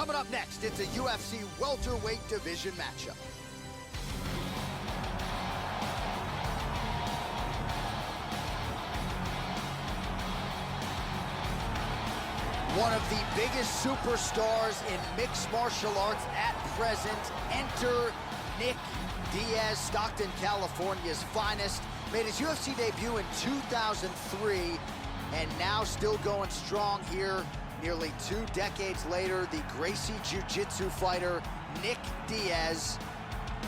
Coming up next, it's a UFC welterweight division matchup. One of the biggest superstars in mixed martial arts at present, enter Nick Diaz, Stockton, California's finest. Made his UFC debut in 2003, and now still going strong here nearly 2 decades later. The Gracie Jiu-Jitsu fighter, Nick Diaz,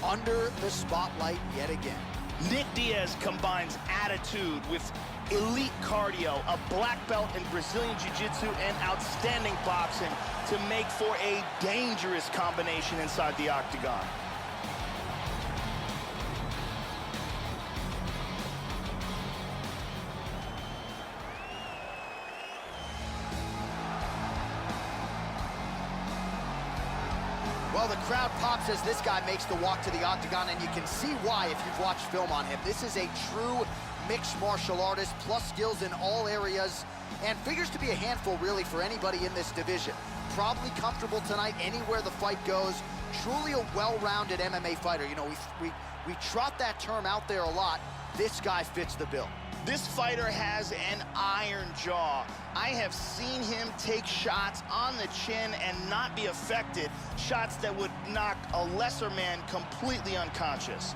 under the spotlight yet again. Nick Diaz combines attitude with elite cardio, a black belt in Brazilian Jiu-Jitsu, and outstanding boxing to make for a dangerous combination inside the octagon. Well, the crowd pops as this guy makes the walk to the octagon, and you can see why if you've watched film on him. This is a true mixed martial artist, plus skills in all areas, and figures to be a handful, really, for anybody in this division. Probably comfortable tonight anywhere the fight goes. Truly a well-rounded MMA fighter. You know, we trot that term out there a lot. This guy fits the bill. This fighter has an iron jaw. I have seen him take shots on the chin and not be affected. Shots that would knock a lesser man completely unconscious.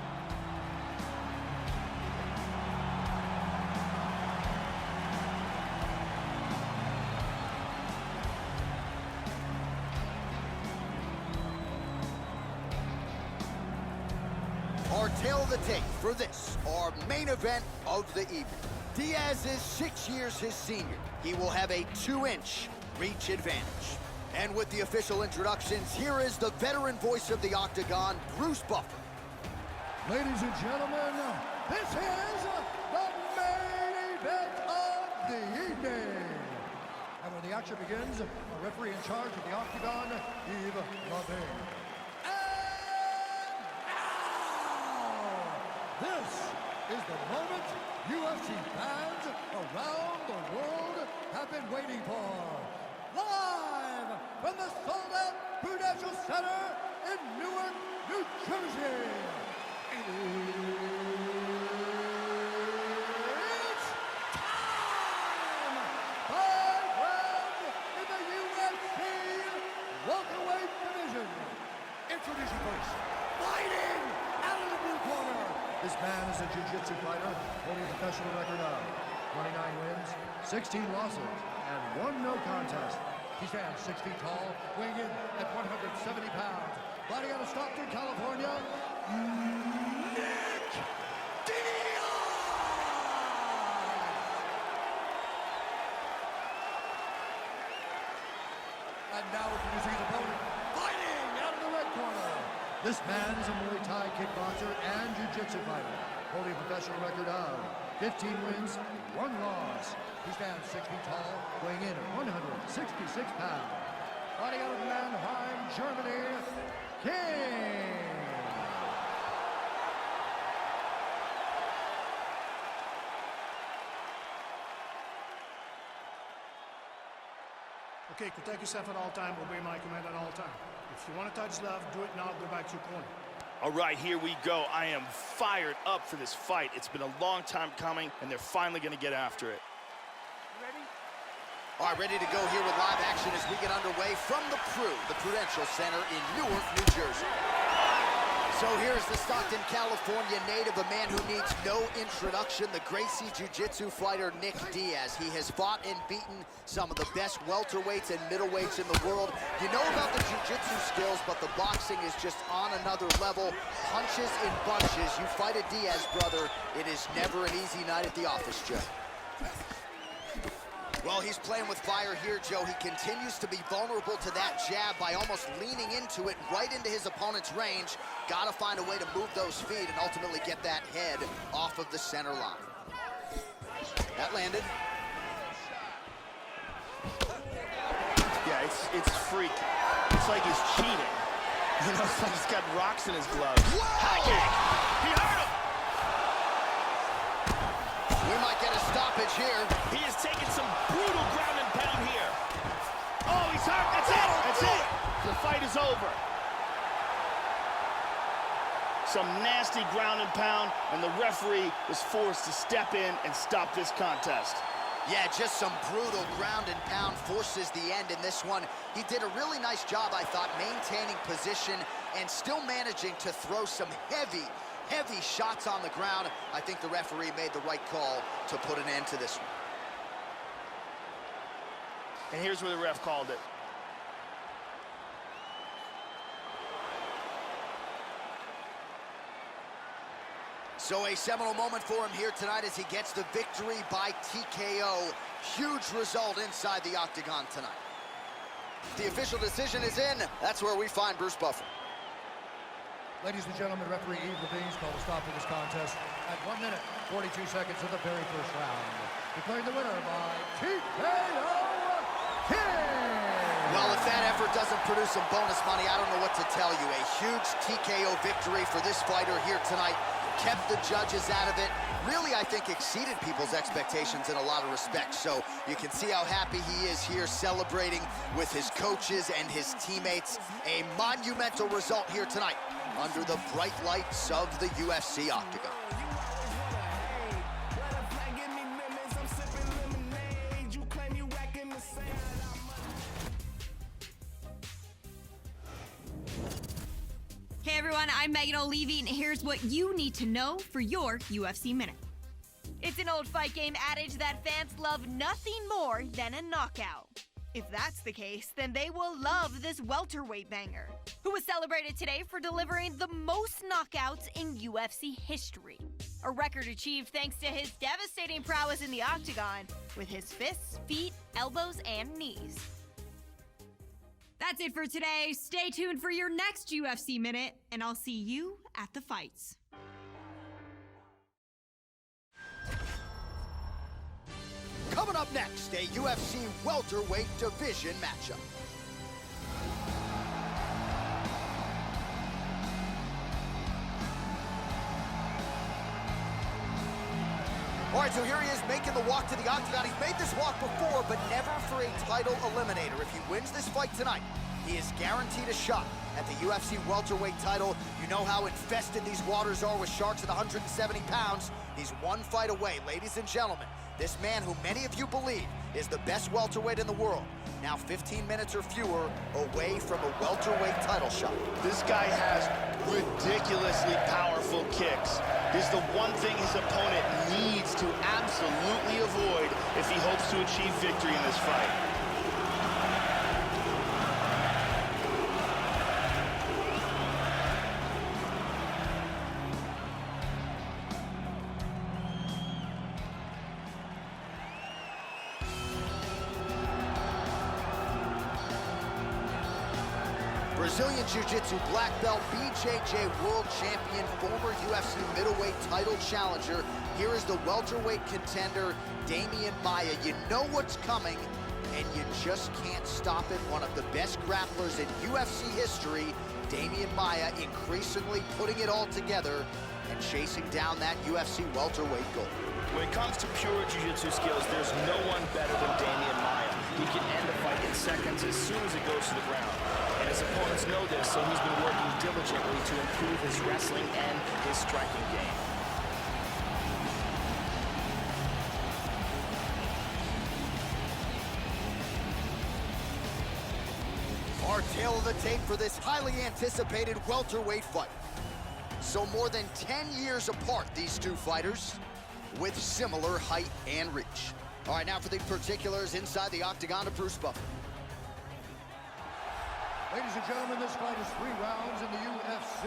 Our tail of the tape for this, our main event of the evening. Diaz is 6 years his senior. He will have a 2-inch reach advantage. And with the official introductions, here is the veteran voice of the octagon, Bruce Buffer. Ladies and gentlemen, this is the main event of the evening. And when the action begins, a referee in charge of the octagon, Yves Lavigne. This is the moment UFC fans around the world have been waiting for. Live from the sold-out Prudential Center in Newark, New Jersey. It's time! 5 rounds in the UFC welterweight division. Introducing first, fighting out of the blue corner. This man is a jiu-jitsu fighter holding a professional record of 29 wins, 16 losses, and 1 no contest. He stands 6 feet tall, weighing in at 170 pounds. Fighting out of Stockton, California, Nick Diaz! And now introducing his opponent, fighting out of the red corner. This man is a Muay Thai kickboxer and jiu-jitsu fighter, holding a professional record of 15 wins, 1 loss. He stands 6 feet tall, weighing in at 166 pounds. Fighting out of Mannheim, Germany, King. Okay, protect yourself at all time, obey my command at all time. If you want to touch love, do it now, go back to your corner. All right, here we go. I am fired up for this fight. It's been a long time coming, and they're finally going to get after it. Ready? All right, ready to go here with live action as we get underway from the Prudential Center in Newark, New Jersey. So here's the Stockton, California native, a man who needs no introduction, the Gracie Jiu-Jitsu fighter, Nick Diaz. He has fought and beaten some of the best welterweights and middleweights in the world. You know about the Jiu-Jitsu skills, but the boxing is just on another level. Punches in bunches. You fight a Diaz brother, it is never an easy night at the office, Joe. Well, he's playing with fire here, Joe. He continues to be vulnerable to that jab by almost leaning into it right into his opponent's range. Got to find a way to move those feet and ultimately get that head off of the center line. That landed. Yeah, it's freak. It's like he's cheating. You know, it's like he's got rocks in his gloves. High kick! He hurt him! We might get a stoppage here. He is taking some brutal ground and pound here. Oh, he's hurt. That's it. That's it. The fight is over. Some nasty ground and pound, and the referee was forced to step in and stop this contest. Yeah, just some brutal ground and pound forces the end in this one. He did a really nice job, I thought, maintaining position and still managing to throw some heavy shots on the ground. I think the referee made the right call to put an end to this one. And here's where the ref called it. So a seminal moment for him here tonight as he gets the victory by TKO. Huge result inside the octagon tonight. The official decision is in. That's where we find Bruce Buffer. Ladies and gentlemen, referee Yves Levine's called a stop to this contest at 1 minute, 42 seconds of the very first round. Declaring the winner by TKO King! Well, if that effort doesn't produce some bonus money, I don't know what to tell you. A huge TKO victory for this fighter here tonight. Kept the judges out of it. Really, I think, exceeded people's expectations in a lot of respects. So you can see how happy he is here celebrating with his coaches and his teammates. A monumental result here tonight under the bright lights of the UFC octagon. Hey everyone, I'm Megan O'Leary, and here's what you need to know for your UFC Minute. It's an old fight game adage that fans love nothing more than a knockout. If that's the case, then they will love this welterweight banger, who was celebrated today for delivering the most knockouts in UFC history. A record achieved thanks to his devastating prowess in the octagon with his fists, feet, elbows, and knees. That's it for today. Stay tuned for your next UFC Minute, and I'll see you at the fights. Coming up next, a UFC welterweight division matchup. All right, so here he is making the walk to the octagon. He's made this walk before, but never for a title eliminator. If he wins this fight tonight, he is guaranteed a shot at the UFC welterweight title. You know how infested these waters are with sharks at 170 pounds. He's one fight away, ladies and gentlemen. This man, who many of you believe is the best welterweight in the world, now 15 minutes or fewer away from a welterweight title shot. This guy has ridiculously powerful kicks. This is the one thing his opponent needs to absolutely avoid if he hopes to achieve victory in this fight. Brazilian Jiu-Jitsu black belt, BJJ world champion, former UFC middleweight title challenger. Here is the welterweight contender, Demian Maia. You know what's coming, and you just can't stop it. One of the best grapplers in UFC history, Demian Maia, increasingly putting it all together and chasing down that UFC welterweight goal. When it comes to pure jiu-jitsu skills, there's no one better than Demian Maia. He can end a fight in seconds as soon as it goes to the ground. And his opponents know this, so he's been working diligently to improve his wrestling and his striking game. Our tale of the tape for this highly anticipated welterweight fight. So more than 10 years apart, these two fighters, with similar height and reach. All right, now for the particulars inside the octagon of Bruce Buffer. Ladies and gentlemen, this fight is 3 rounds in the UFC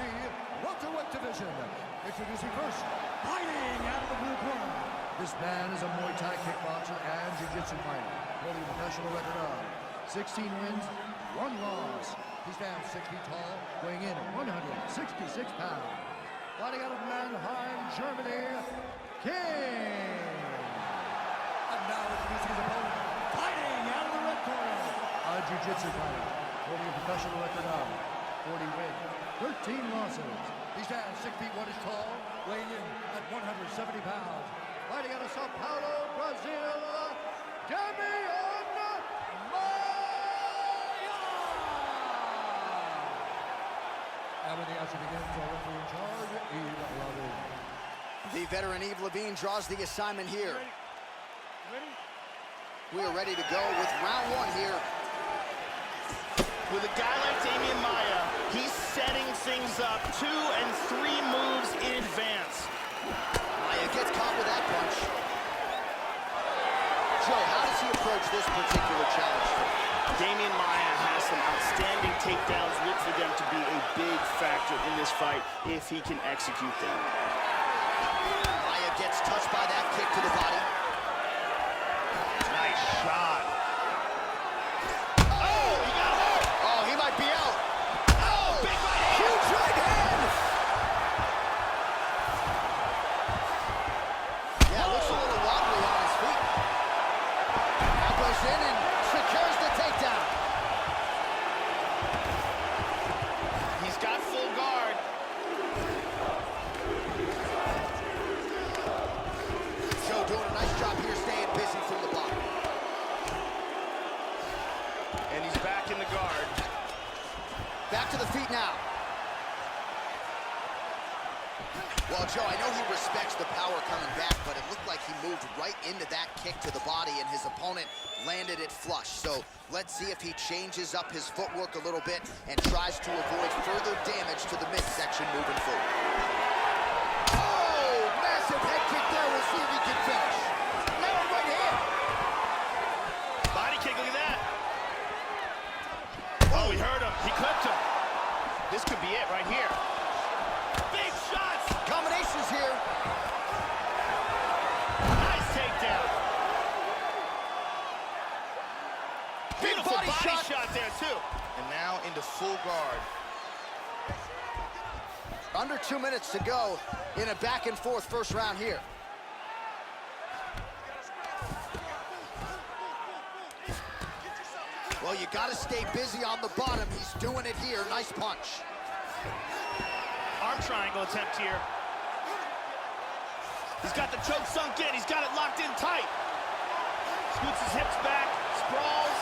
welterweight division. Introducing first, fighting out of the blue corner. This man is a Muay Thai kickboxer and jiu-jitsu fighter, holding a professional record of 16 wins, 1 loss. He stands 6 feet tall, weighing in at 166 pounds. Fighting out of Mannheim, Germany, King. And now introducing his opponent, fighting out of the red corner, a jiu-jitsu fighter, holding a professional record of 40 wins, 13 losses. He stands 6 feet 1 inch tall, weighing in at 170 pounds. Fighting out of Sao Paulo, Brazil, Demian Maia! Now when the action begins, our referee in charge, Yves Levine. The veteran Yves Levine draws the assignment here. We are ready to go with round one here. With a guy like Demian Maia, he's setting things up 2 and 3 moves in advance. Maia gets caught with that punch. Joe, how does he approach this particular challenge? Demian Maia has some outstanding takedowns. Look for them to be a big factor in this fight if he can execute them. Maia gets touched by that kick to the body. Nice shot. Back to the feet now. Well, Joe, I know he respects the power coming back, but it looked like he moved right into that kick to the body, and his opponent landed it flush. So let's see if he changes up his footwork a little bit and tries to avoid further damage to the midsection moving forward. Oh, massive head kick there. We'll see if he can finish. Now right hand. Body kick, look at that. Oh, he hurt him. He clipped him. This could be it right here. Big shots. Combinations here. Nice takedown. Beautiful body shot there, too. And now into full guard. Under 2 minutes to go in a back-and-forth first round here. Well, you got to stay busy on the bottom. He's doing it here. Nice punch. Arm triangle attempt here. He's got the choke sunk in. He's got it locked in tight. Scoots his hips back, sprawls.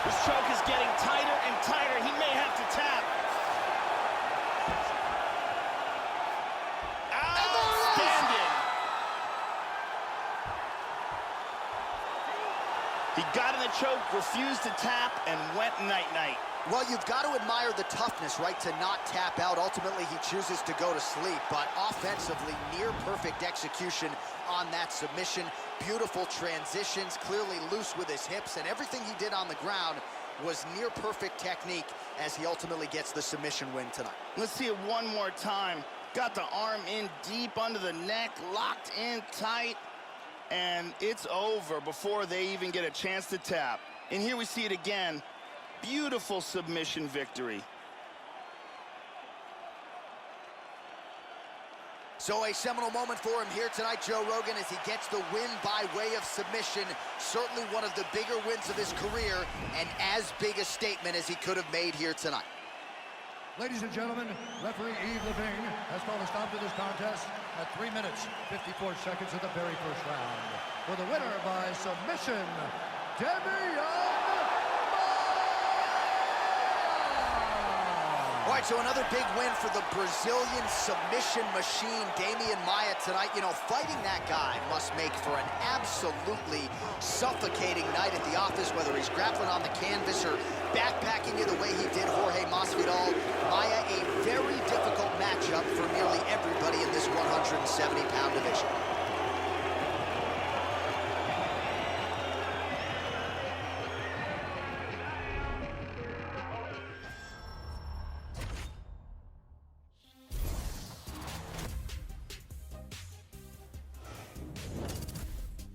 His choke is getting tighter and tighter. He may have to tap. Outstanding. He got in the choke, refused to tap, and went night-night. Well, you've got to admire the toughness, right, to not tap out. Ultimately, he chooses to go to sleep, but offensively, near-perfect execution on that submission. Beautiful transitions, clearly loose with his hips, and everything he did on the ground was near-perfect technique as he ultimately gets the submission win tonight. Let's see it one more time. Got the arm in deep under the neck, locked in tight, and it's over before they even get a chance to tap. And here we see it again. Beautiful submission victory. So a seminal moment for him here tonight, Joe Rogan, as he gets the win by way of submission. Certainly one of the bigger wins of his career, and as big a statement as he could have made here tonight. Ladies and gentlemen, referee Yves Levine has called a stop to this contest at 3 minutes, 54 seconds of the very first round. For the winner by submission, Demian. All right, so another big win for the Brazilian submission machine, Demian Maia, tonight. You know, fighting that guy must make for an absolutely suffocating night at the office, whether he's grappling on the canvas or backpacking you the way he did Jorge Masvidal. Maia, a very difficult matchup for nearly everybody in this 170-pound division.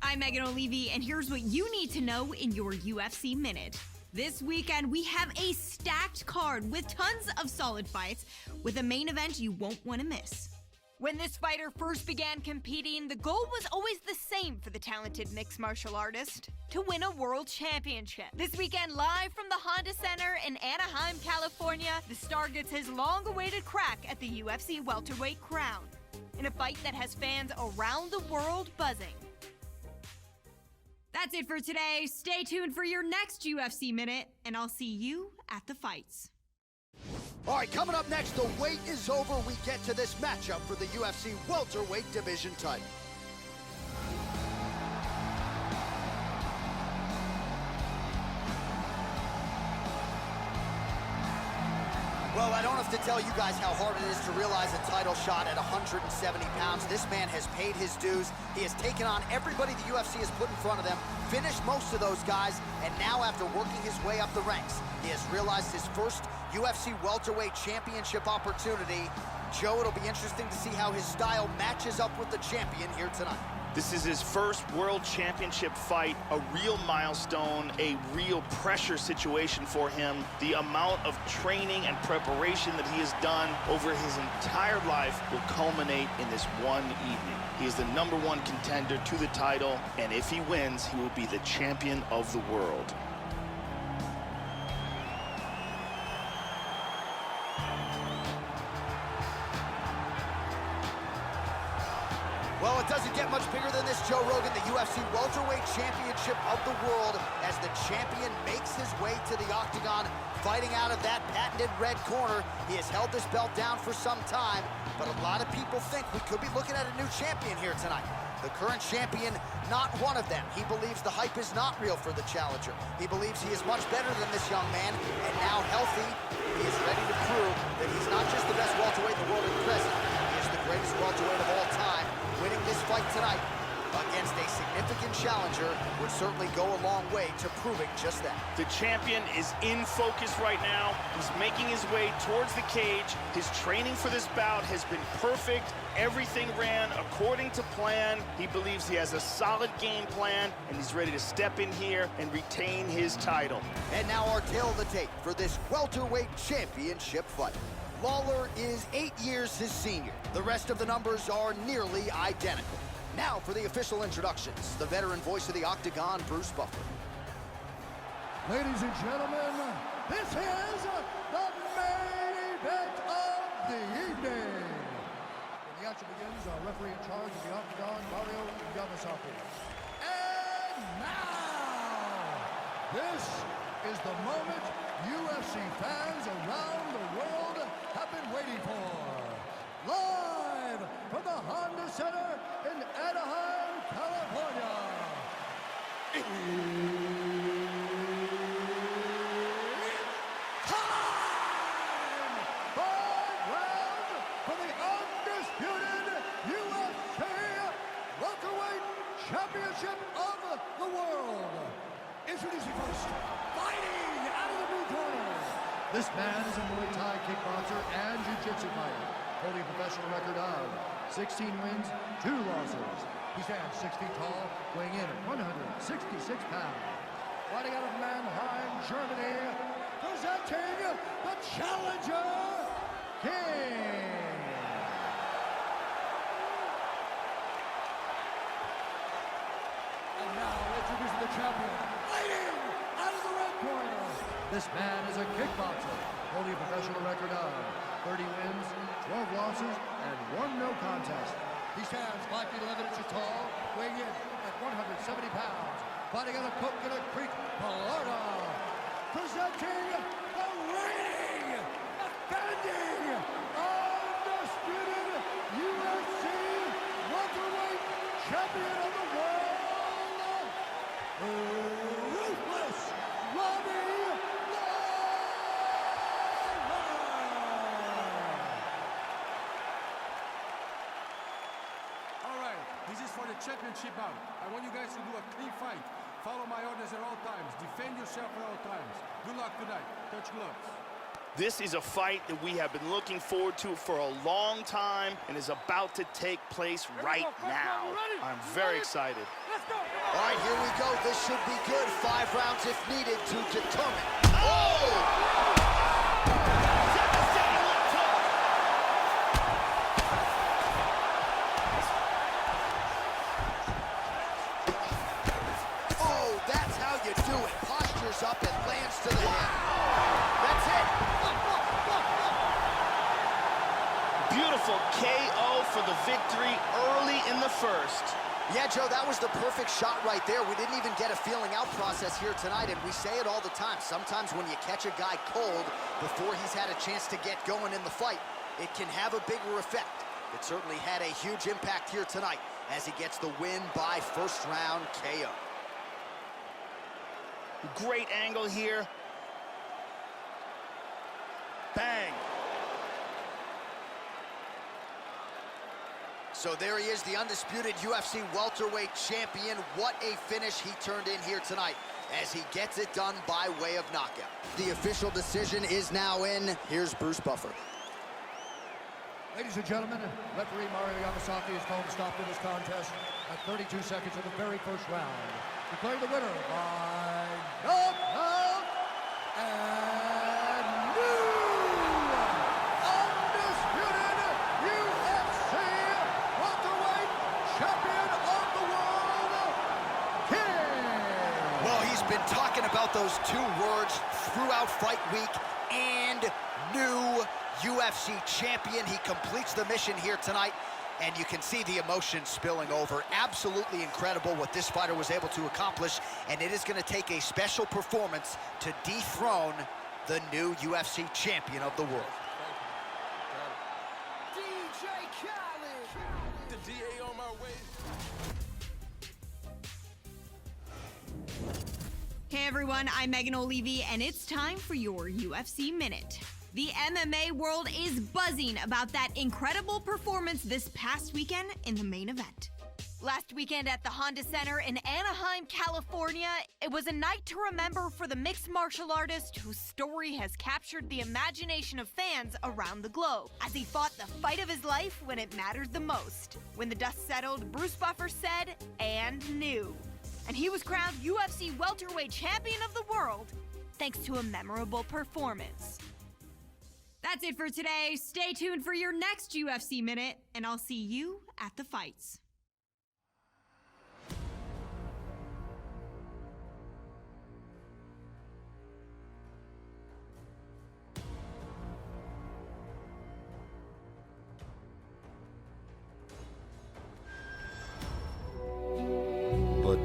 I'm Megan O'Leary, and here's what you need to know in your UFC Minute. This weekend, we have a stacked card with tons of solid fights, with a main event you won't want to miss. When this fighter first began competing, the goal was always the same for the talented mixed martial artist: to win a world championship. This weekend, live from the Honda Center in Anaheim, California, the star gets his long-awaited crack at the UFC welterweight crown, in a fight that has fans around the world buzzing. That's it for today. Stay tuned for your next UFC Minute, and I'll see you at the fights. All right, coming up next, the wait is over. We get to this matchup for the UFC welterweight division title. Well, I don't have to tell you guys how hard it is to realize a title shot at 170 pounds. This man has paid his dues. He has taken on everybody the UFC has put in front of them, finished most of those guys, and now after working his way up the ranks, he has realized his first UFC welterweight championship opportunity. Joe, it'll be interesting to see how his style matches up with the champion here tonight. This is his first world championship fight, a real milestone, a real pressure situation for him. The amount of training and preparation that he has done over his entire life will culminate in this one evening. He is the #1 contender to the title, and if he wins, he will be the champion of the world. Well, it doesn't get much bigger than this, Joe Rogan. The UFC welterweight championship of the world as the champion makes his way to the octagon, fighting out of that patented red corner. He has held this belt down for some time, but a lot of people think we could be looking at a new champion here tonight. The current champion, not one of them. He believes the hype is not real for the challenger. He believes he is much better than this young man, and now healthy, he is ready to prove that he's not just the best welterweight in the world at present, he is the greatest welterweight of all time. Winning this fight tonight against a significant challenger would certainly go a long way to proving just that. The champion is in focus right now. He's making his way towards the cage. His training for this bout has been perfect. Everything ran according to plan. He believes he has a solid game plan, and he's ready to step in here and retain his title. And now our tale of the tape for this welterweight championship fight. Lawler is 8 years his senior. The rest of the numbers are nearly identical. Now for the official introductions, the veteran voice of the Octagon, Bruce Buffer. Ladies and gentlemen, this is the main event of the evening. When the action begins, our referee in charge of the Octagon, Mario Yamasaki. And now, this is the moment UFC fans around the world have been waiting for. Live from the Honda Center in Anaheim, California. It's time! 5 rounds for the undisputed UFC welterweight championship of the world. Introducing first, fighting out of the blue corner. This man is a Muay Thai kickboxer and jiu-jitsu fighter, holding a professional record of 16 wins, 2 losses. He stands 6 feet tall, weighing in at 166 pounds. Fighting out of Mannheim, Germany, presenting the challenger, King. And now, introducing the champion, fighting out of the red corner. This man is a kickboxer, holding a professional record of 30 wins, 12 losses, and 1 no contest. He stands 5 feet 11 inches tall, weighing in at 170 pounds. Fighting out of Coconut Creek, Florida. Presenting the reigning, defending, undisputed UFC welterweight champion of the world, Ruthless Robbie Lawler. All right, this is for the championship bout. I want you guys to do a clean fight. Follow my orders at all times. Defend yourself at all times. Good luck tonight. Touch gloves. This is a fight that we have been looking forward to for a long time and is about to take place right now. I'm very excited. All right, here we go. This should be good. 5 rounds if needed to determine. Oh! Up and lands to the head. That's it. Beautiful KO for the victory early in the first. Yeah, Joe, that was the perfect shot right there. We didn't even get a feeling out process here tonight, and we say it all the time. Sometimes when you catch a guy cold before he's had a chance to get going in the fight, it can have a bigger effect. It certainly had a huge impact here tonight as he gets the win by first round KO. Great angle here. Bang. So there he is, the undisputed UFC welterweight champion. What a finish he turned in here tonight as he gets it done by way of knockout. The official decision is now in. Here's Bruce Buffer. Ladies and gentlemen, referee Mario Yamasaki has called a stop to this contest at 32 seconds of the very first round. Declaring the winner by knockout and new undisputed UFC welterweight champion of the world, King. Well, he's been talking about those two words throughout fight week, and new UFC champion. He completes the mission here tonight, and you can see the emotion spilling over. Absolutely incredible what this fighter was able to accomplish, and it is going to take a special performance to dethrone the new UFC champion of the world. DJ Khaled. The DA on my way. Hey everyone, I'm Megan O'Leary, and it's time for your UFC Minute. The MMA world is buzzing about that incredible performance this past weekend in the main event. Last weekend at the Honda Center in Anaheim, California, it was a night to remember for the mixed martial artist whose story has captured the imagination of fans around the globe as he fought the fight of his life when it mattered the most. When the dust settled, Bruce Buffer said, "and new." And he was crowned UFC welterweight champion of the world thanks to a memorable performance. That's it for today. Stay tuned for your next UFC Minute, and I'll see you at the fights. But